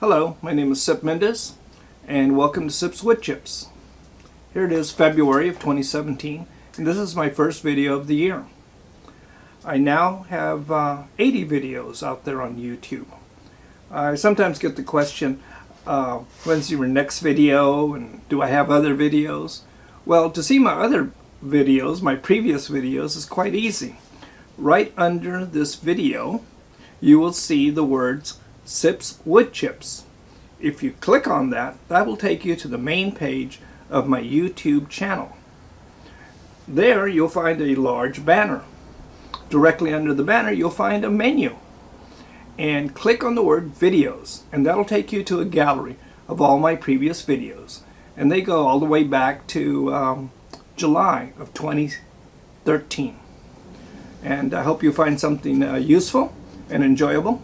Hello, my name is Sip Mendes, and welcome to Sip's Wood Chips. Here it is, February of 2017, and this is my first video of the year. I now have 80 videos out there on YouTube. I sometimes get the question, when's your next video, and do I have other videos? Well, to see my other videos, my previous videos, is quite easy. Right under this video, you will see the words Sip's Wood Chips. If you click on that, that will take you to the main page of my YouTube channel. There you'll find a large banner. Directly under the banner you'll find a menu. And click on the word videos, and that'll take you to a gallery of all my previous videos. And they go all the way back to July of 2013. And I hope you find something useful and enjoyable.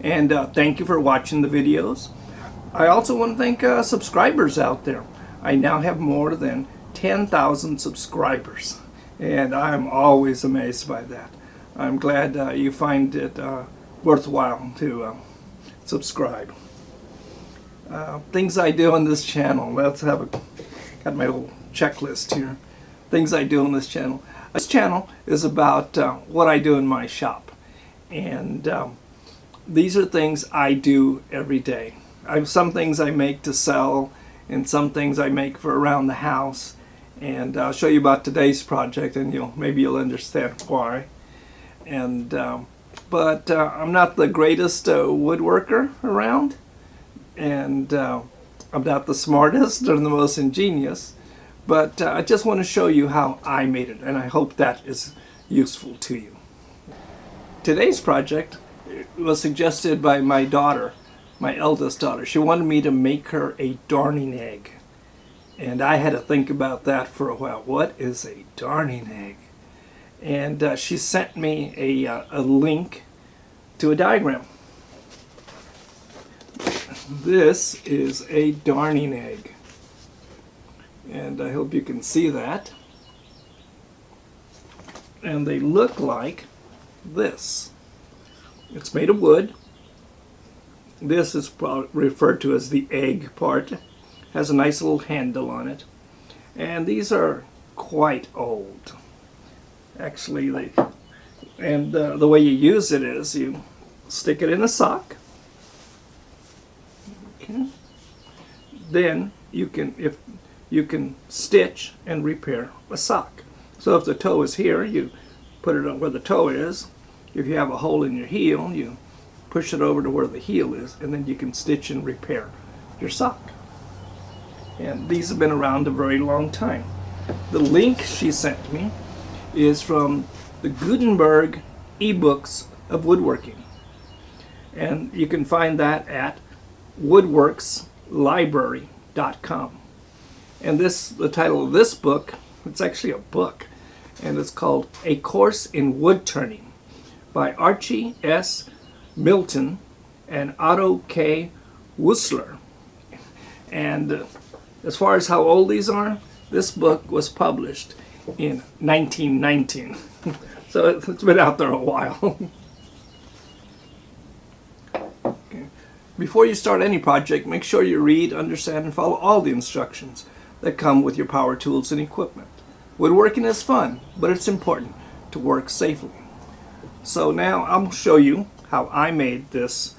And thank you for watching the videos. I also want to thank subscribers out there. I now have more than 10,000 subscribers, and I'm always amazed by that. I'm glad you find it worthwhile to subscribe. Things I do on this channel. Let's have got my little checklist here. Things I do on this channel. This channel is about what I do in my shop, and these are things I do every day. Some things I make to sell, and some things I make for around the house. And I'll show you about today's project, and maybe you'll understand why. And but I'm not the greatest woodworker around, and I'm not the smartest or the most ingenious. But I just want to show you how I made it, and I hope that is useful to you. Today's project was suggested by my daughter, my eldest daughter. She wanted me to make her a darning egg. And I had to think about that for a while. What is a darning egg? And she sent me a link to a diagram. This is a darning egg. And I hope you can see that. And they look like this. It's made of wood. This is referred to as the egg part. Has a nice little handle on it. And these are quite old. Actually, the way you use it is you stick it in a sock. Okay. Then you can stitch and repair a sock. So if the toe is here, you put it on where the toe is. If you have a hole in your heel, you push it over to where the heel is, and then you can stitch and repair your sock. And these have been around a very long time. The link she sent me is from the Gutenberg EBooks of woodworking. And you can find that at woodworkslibrary.com. And the title of this book, it's actually a book, and it's called A Course in Woodturning by Archie S. Milton and Otto K. Wohlers. And as far as how old these are, this book was published in 1919. So it's been out there a while. Okay. Before you start any project, make sure you read, understand, and follow all the instructions that come with your power tools and equipment. Woodworking is fun, but it's important to work safely. So now I'll show you how I made this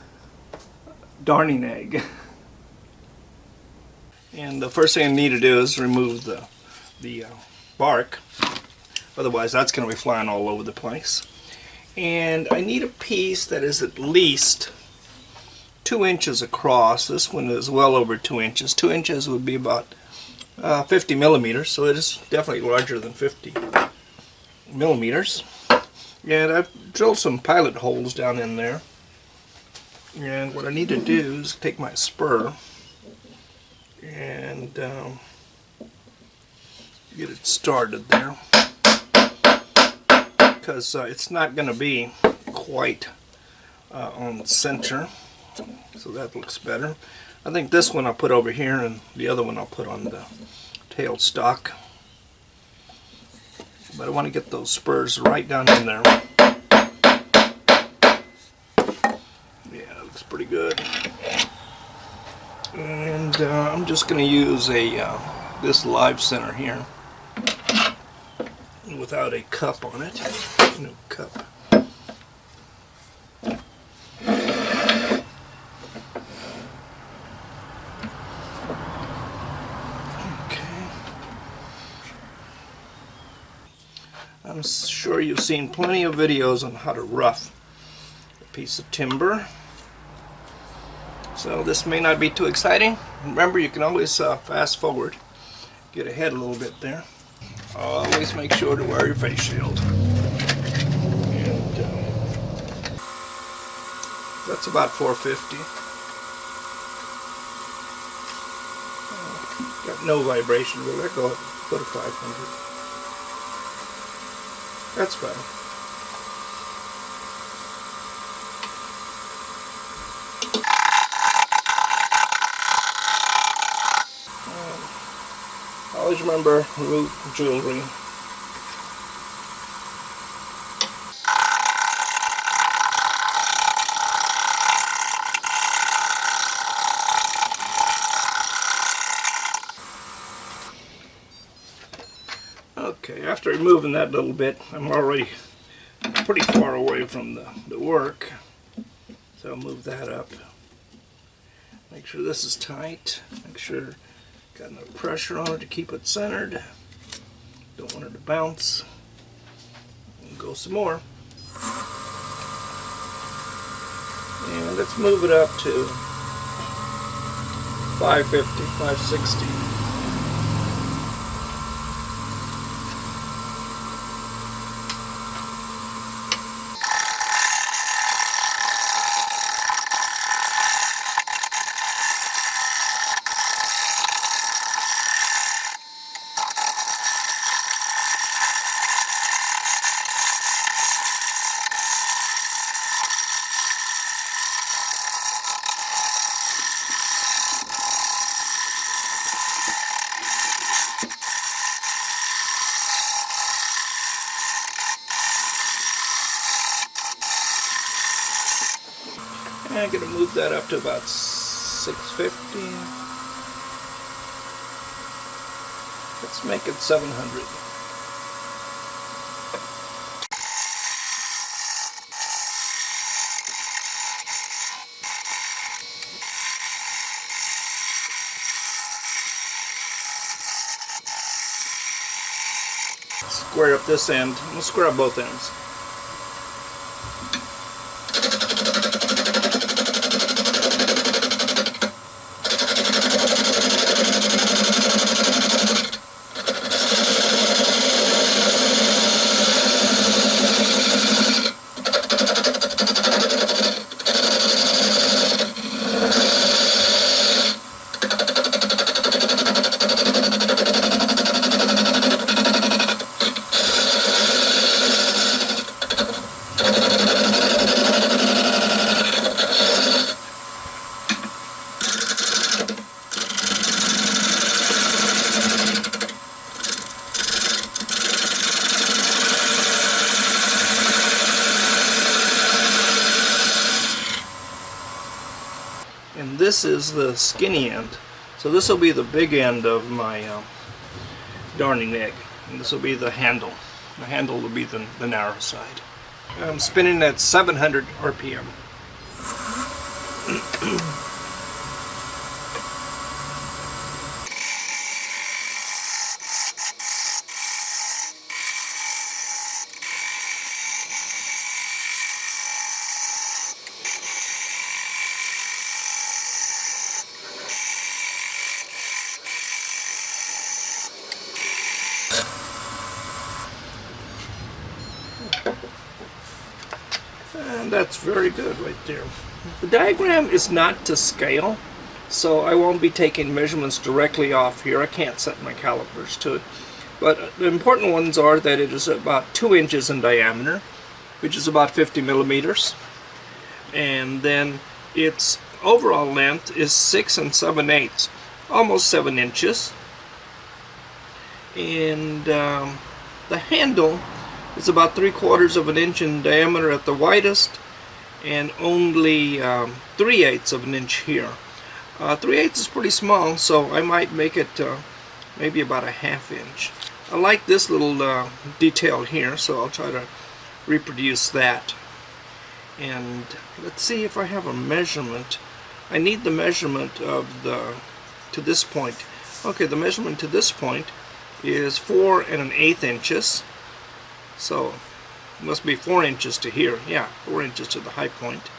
darning egg. And the first thing I need to do is remove the bark. Otherwise that's going to be flying all over the place. And I need a piece that is at least 2 inches across. This one is well over 2 inches. 2 inches would be about 50 millimeters, so it is definitely larger than 50 millimeters. And I've drilled some pilot holes down in there. And what I need to do is take my spur and get it started there. Because it's not going to be quite on the center. So that looks better. I think this one I'll put over here, and the other one I'll put on the tail stock. But I want to get those spurs right down in there. Yeah, it looks pretty good. And I'm just going to use a this live center here without a cup on it. No cup. I'm sure you've seen plenty of videos on how to rough a piece of timber. So this may not be too exciting. Remember, you can always fast forward, get ahead a little bit there. Always make sure to wear your face shield. And that's about 450. Got no vibration. We'll let go to 500. That's better. Always remember root jewelry. Okay, after removing that little bit, I'm already pretty far away from the work. So I'll move that up. Make sure this is tight. Make sure got enough pressure on it to keep it centered. Don't want it to bounce. And go some more. And let's move it up to 550, 560. I'm going to move that up to about 650. Let's make it 700. Square up this end. We'll square up both ends. And this is the skinny end. So this will be the big end of my darning egg. And this will be the handle. The handle will be the narrow side. I'm spinning at 700 RPM. And that's very good right there. The diagram is not to scale, so I won't be taking measurements directly off here. I can't set my calipers to it. But the important ones are that it is about 2 inches in diameter, which is about 50 millimeters. And then its overall length is 6 7/8, almost 7 inches. And the handle is about 3/4 of an inch in diameter at the widest, and only 3/8 of an inch here. 3/8 is pretty small, so I might make it maybe about a 1/2 inch. I like this little detail here, so I'll try to reproduce that. And let's see if I have a measurement. I need the measurement of to this point. Okay, the measurement to this point is 4 1/8 inches. So it must be 4 inches to here. Yeah, 4 inches to the high point.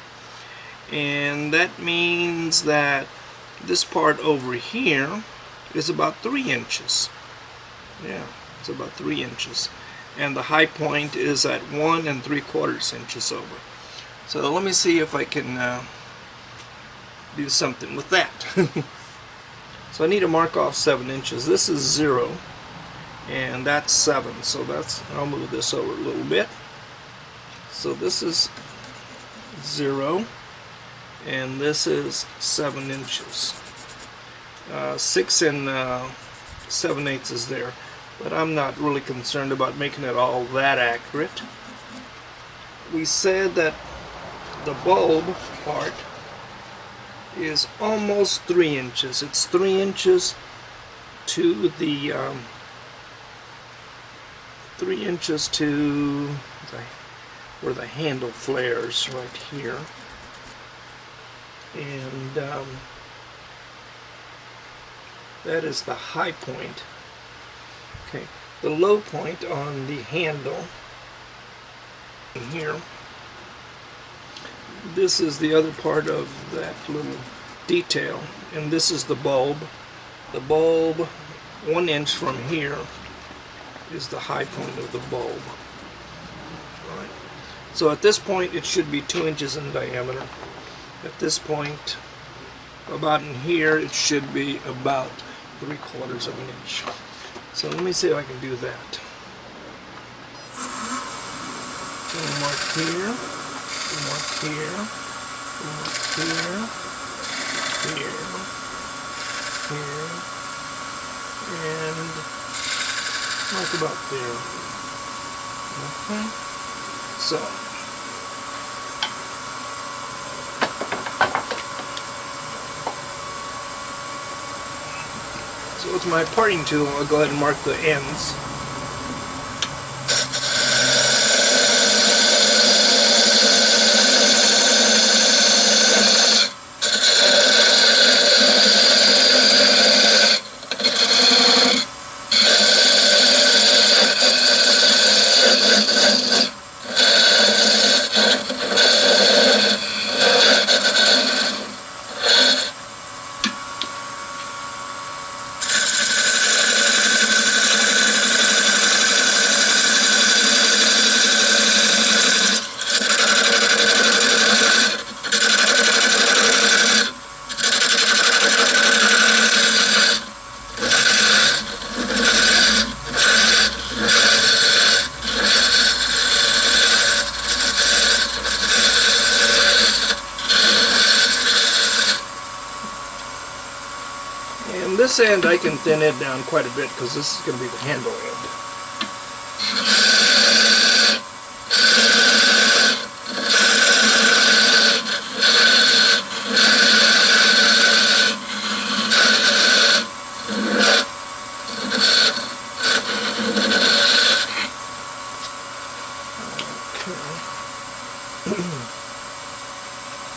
And that means that this part over here is about 3 inches. Yeah, it's about 3 inches. And the high point is at 1 3/4 inches over. So let me see if I can do something with that. So I need to mark off 7 inches. This is 0, and that's 7. So I'll move this over a little bit. So this is 0, and this is 7 inches. 6 7/8 is there, but I'm not really concerned about making it all that accurate. We said that the bulb part is almost 3 inches. It's 3 inches to the 3 inches to where the handle flares right here, and that is the high point. Okay, the low point on the handle here. This is the other part of that little detail, and this is the bulb. The bulb, 1 inch from here, is the high point of the bulb. Right. So at this point it should be 2 inches in diameter. At this point, about in here, it should be about 3/4 inch. So let me see if I can do that. So mark here, mark here, mark here, here, here, and mark about there. Okay. So with my parting tool, I'll go ahead and mark the ends. This end I can thin it down quite a bit because this is going to be the handle end.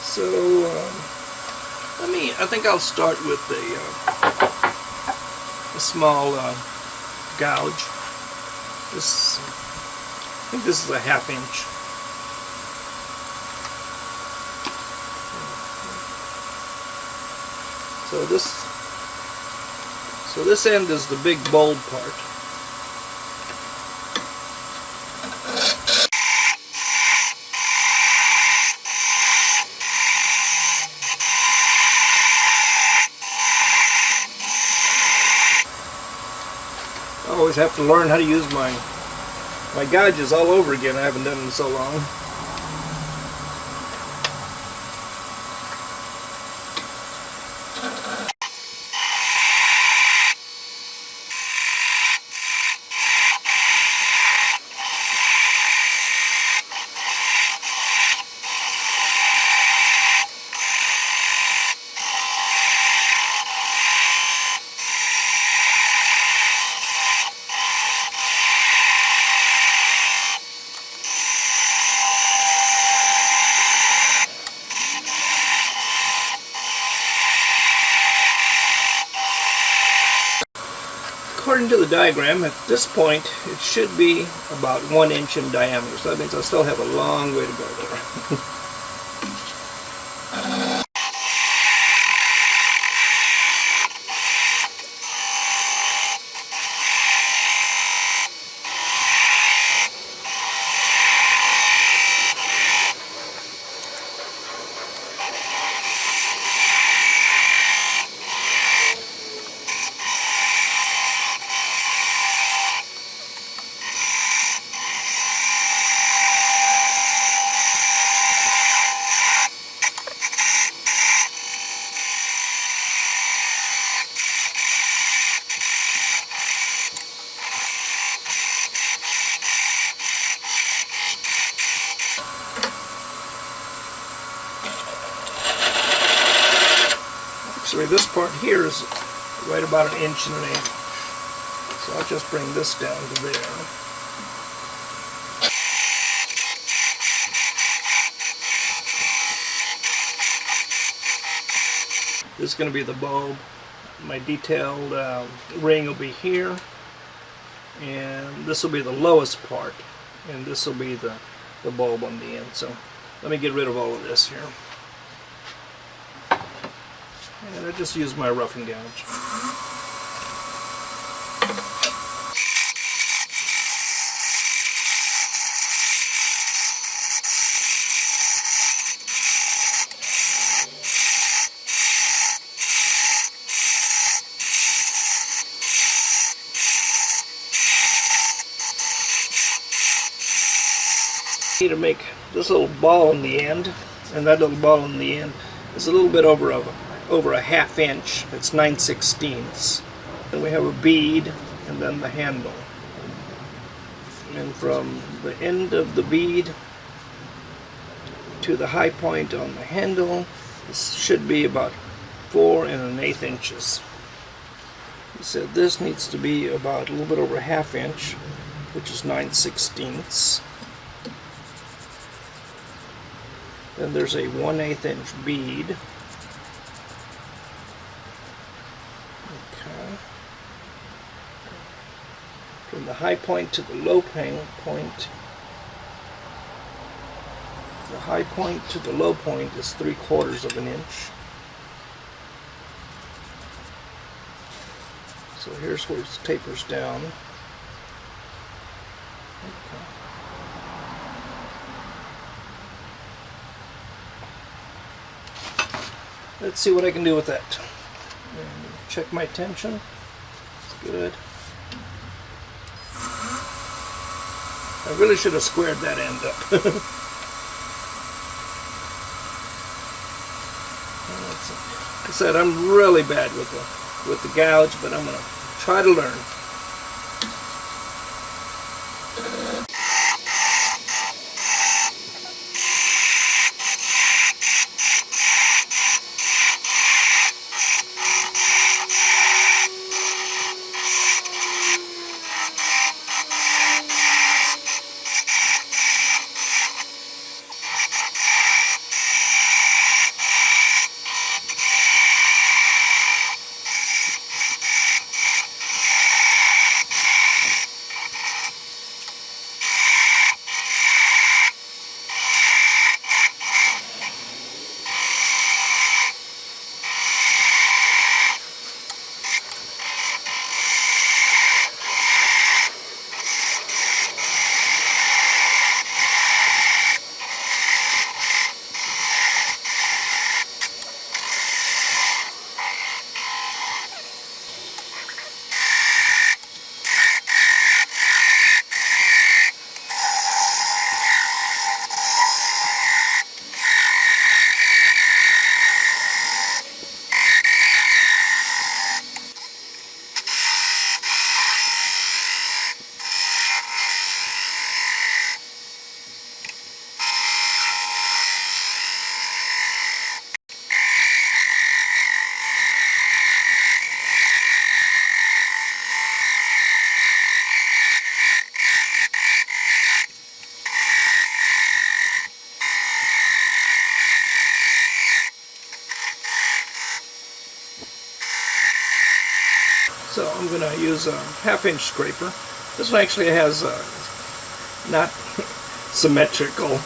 So I think I'll start with a small gouge. I think this is a 1/2 inch. So this end is the big bulb part. I always have to learn how to use my gouges all over again. I haven't done it in so long. according to the diagram, at this point it should be about 1 inch in diameter, so that means I still have a long way to go there. Actually, this part here is right about 1.5 inches. So I'll just bring this down to there. This is going to be the bulb. My detailed ring will be here. And this will be the lowest part. And this will be the bulb on the end. So let me get rid of all of this here. And I just use my roughing gouge. I need to make this little ball in the end, and that little ball in the end is a little bit over a 1/2 inch. It's 9/16. And we have a bead and then the handle. And from the end of the bead to the high point on the handle, this should be about 4 1/8 inches. He said this needs to be about a little bit over 1/2 inch, which is 9/16. Then there's a 1/8 inch bead. From the high point to the low point, the high point to the low point is 3/4 inch. So here's where it tapers down. Okay. Let's see what I can do with that. And check my tension. It's good. I really should have squared that end up. Like I said, I'm really bad with the gouge, but I'm going to try to learn. going to use a 1/2-inch scraper. This one actually has not symmetrical.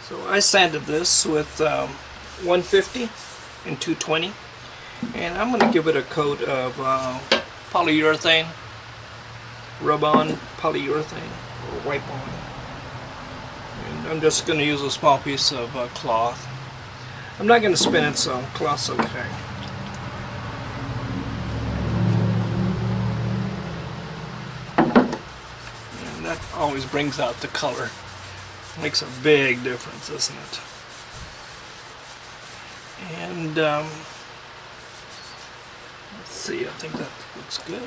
So I sanded this with 150 and 220, and I'm going to give it a coat of polyurethane, rub-on polyurethane, or wipe-on. And I'm just going to use a small piece of cloth. I'm not going to spin it, so cloth's okay. And that always brings out the color. Makes a big difference, doesn't it? And let's see, I think that looks good.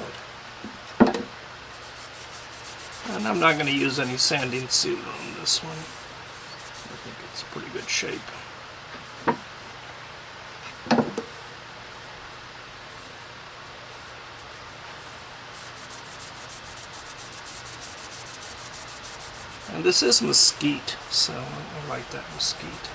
And I'm not going to use any sanding sealer on this one. I think it's a pretty good shape. And this is mesquite, so I like that mesquite.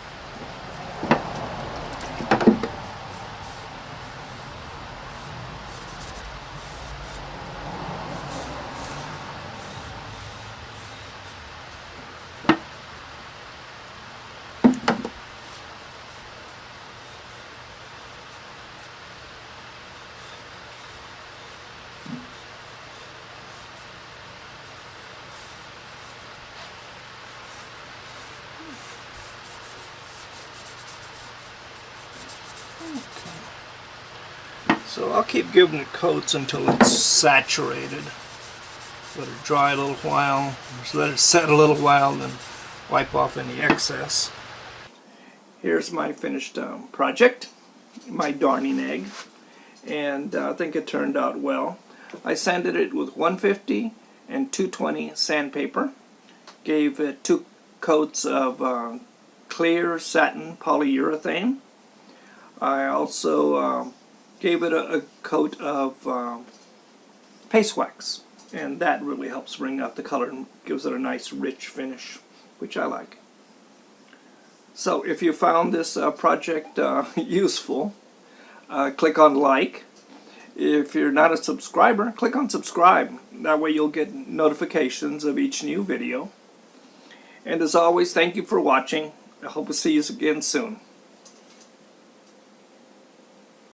So I'll keep giving it coats until it's saturated. Let it dry a little while, just let it set a little while, then wipe off any excess. Here's my finished project, my darning egg, and I think it turned out well. I sanded it with 150 and 220 sandpaper, gave it 2 coats of clear satin polyurethane. I also gave it a coat of paste wax, and that really helps bring out the color and gives it a nice rich finish, which I like. So if you found this project useful, click on like. If you're not a subscriber, click on subscribe. That way you'll get notifications of each new video. And as always, thank you for watching. I hope to see you again soon.